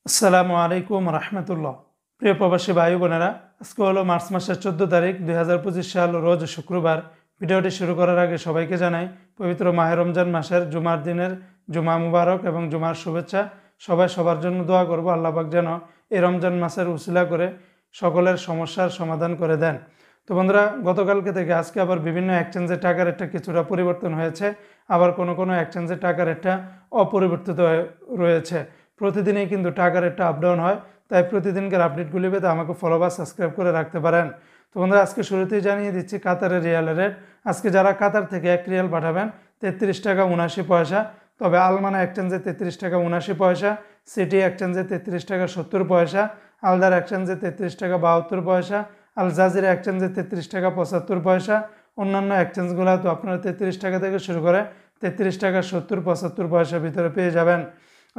আসসালামু আলাইকুম রহমতুল্লাহ। প্রিয় প্রবাসী ভাই বোনেরা, আজকে হলো মার্চ মাসের 14 তারিখ 2025 সাল, রোজ শুক্রবার। ভিডিওটি শুরু করার আগে সবাইকে জানাই পবিত্র মাহে রমজান মাসের জুমার দিনের জুমা মুবারক এবং জুমার শুভেচ্ছা। সবাই সবার জন্য দোয়া করব, আল্লাহ পাক যেন এই রমজান মাসের উসিলা করে সকলের সমস্যার সমাধান করে দেন। তো বন্ধুরা, গতকালকে থেকে আজকে আবার বিভিন্ন এক্সচেঞ্জের টাকার রেটটা কিছুটা পরিবর্তন হয়েছে, আবার কোনো এক্সচেঞ্জের টাকার রেটটা অপরিবর্তিত রয়েছে। প্রতিদিনই কিন্তু টাকার রেটটা আপ ডাউন হয়, তাই প্রতিদিনকার আপডেটগুলি পেতে আমাকে ফলো বা সাবস্ক্রাইব করে রাখতে পারেন। তো বন্ধুরা, আজকে শুরুতেই জানিয়ে দিচ্ছি কাতারের রিয়ালের রেট। আজকে যারা কাতার থেকে 1 রিয়াল পাঠাবেন 33 টাকা 79 পয়সা, তবে আলমানা এক্সচেঞ্জে 33 টাকা 79 পয়সা, সিটি এক্সচেঞ্জে 33 টাকা 70 পয়সা, আলদার এক্সচেঞ্জে 33 টাকা 72 পয়সা, আল জাজিরা এক্সচেঞ্জে 33 টাকা 75 পয়সা। অন্যান্য এক্সচেঞ্জগুলো তো আপনারা 33 টাকা থেকে শুরু করে 33 টাকা 70-75 পয়সার ভিতরে পেয়ে যাবেন।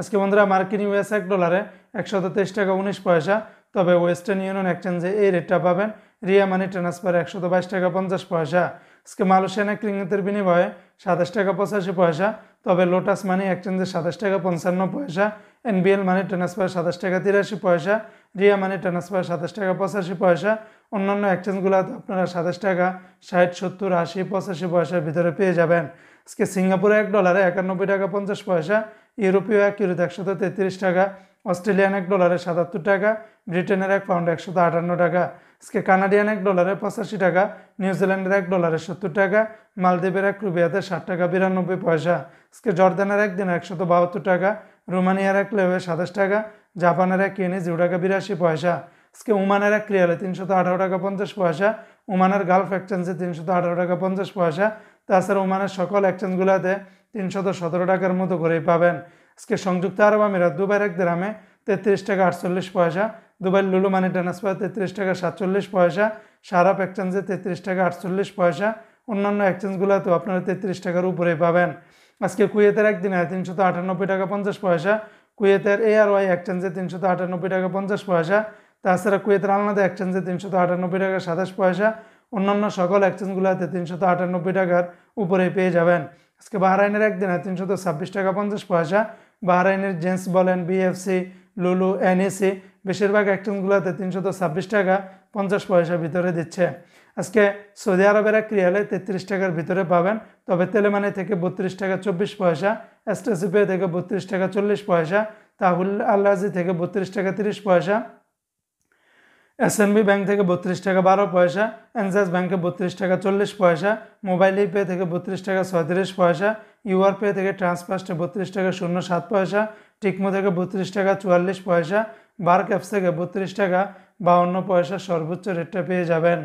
আজকে বন্ধুরা, মার্কিন ইউএস $1 123 টাকা 19 পয়সা, তবে ওয়েস্টার্ন ইউনিয়ন এক্সচেঞ্জে এই রেটটা পাবেন রিয়া মানি ট্রান্সফার 122 টাকা 50 পয়সা। আজকে মালয়েশিয়ান রিঙ্গিতের বিনিময়ে 27 টাকা 85 পয়সা, তবে লোটাস মানি এক্সচেঞ্জে 27 টাকা 55 পয়সা, এনবিএল মানি ট্রান্সফার 27 টাকা 83 পয়সা, রিয়া মানি ট্রান্সফার 27 টাকা 85 পয়সা। অন্যান্য এক্সচেঞ্জগুলো আপনারা 27 টাকা 60, 70, 80, 85 পয়সার ভিতরে পেয়ে যাবেন। আজকে সিঙ্গাপুরে $1 91 টাকা 50 পয়সা, ইউরোপীয় 1 ইউরোতে 133 টাকা, অস্ট্রেলিয়ান $1 77 টাকা, ব্রিটেনের 1 পাউন্ড 158 টাকা। আজকে কানাডিয়ান $1 85 টাকা, নিউজিল্যান্ডের $1 70 টাকা, মালদ্বীপের 1 রুপিয়াতে 60 টাকা 92 পয়সা। আজকে জর্দানের 1 দিন 172 টাকা, রোমানিয়ার 1 লেওয়ে 27 টাকা, জাপানের 1 ইয়েনে 0 টাকা 82 পয়সা। আজকে ওমানের 1 রিয়ালে 318 টাকা 50 পয়সা, ওমানের গালফ এক্সচেঞ্জে 318 টাকা 50 পয়সা। তাছাড়া ওমানের সকল এক্সচেঞ্জগুলোতে 317 টাকার মতো করেই পাবেন। আজকে সংযুক্ত আরব আমিরাত দুবাইয়ের 1 দিরহামে 33 টাকা 48 পয়সা, দুবাইয়ের লুলু মানি ট্রান্সফার 33 টাকা 47 পয়সা, শারাপ এক্সচেঞ্জে 33 টাকা 48 পয়সা। অন্যান্য এক্সচেঞ্জগুলোতেও আপনারা 33 টাকার উপরেই পাবেন। আজকে কুয়েতের 1 দিনে 398 টাকা 50 পয়সা, কুয়েতের ARY এক্সচেঞ্জে 398 টাকা 50 পয়সা। তাছাড়া কুয়েতের আলনাদা এক্সচেঞ্জে 398 টাকা 27 পয়সা। অন্যান্য সকল এক্সচেঞ্জগুলোতে 398 টাকার উপরেই পেয়ে যাবেন। আজকে বাহরাইনের 1 দিনে 326 টাকা 50 পয়সা, বাহরাইনের জেন্স বলেন, বিএফসি, লুলু, এনএসি বেশিরভাগ এক্সচেঞ্জগুলোতে 326 টাকা 50 পয়সার ভিতরে দিচ্ছে। আজকে সৌদি আরবের 1 রিয়ালে 33 টাকার ভিতরে পাবেন, তবে তেলেমানি থেকে 32 টাকা 24 পয়সা, এসটিসিপে থেকে 32 টাকা 40 পয়সা, তাহুল আল্লাজি থেকে 32 টাকা 30 পয়সা, এসএনবি ব্যাংক থেকে 32 টাকা 12 পয়সা, এনজাস ব্যাংকে 32 টাকা 40 পয়সা, মোবাইল পে থেকে 32 টাকা 37 পয়সা, ইউআর পে থেকে ট্রান্সফার্স্টে 32 টাকা 07 পয়সা, টিকমো থেকে 32 টাকা 44 পয়সা, বার্ক অ্যাপস থেকে 32 টাকা 52 পয়সা সর্বোচ্চ রেটটা পেয়ে যাবেন।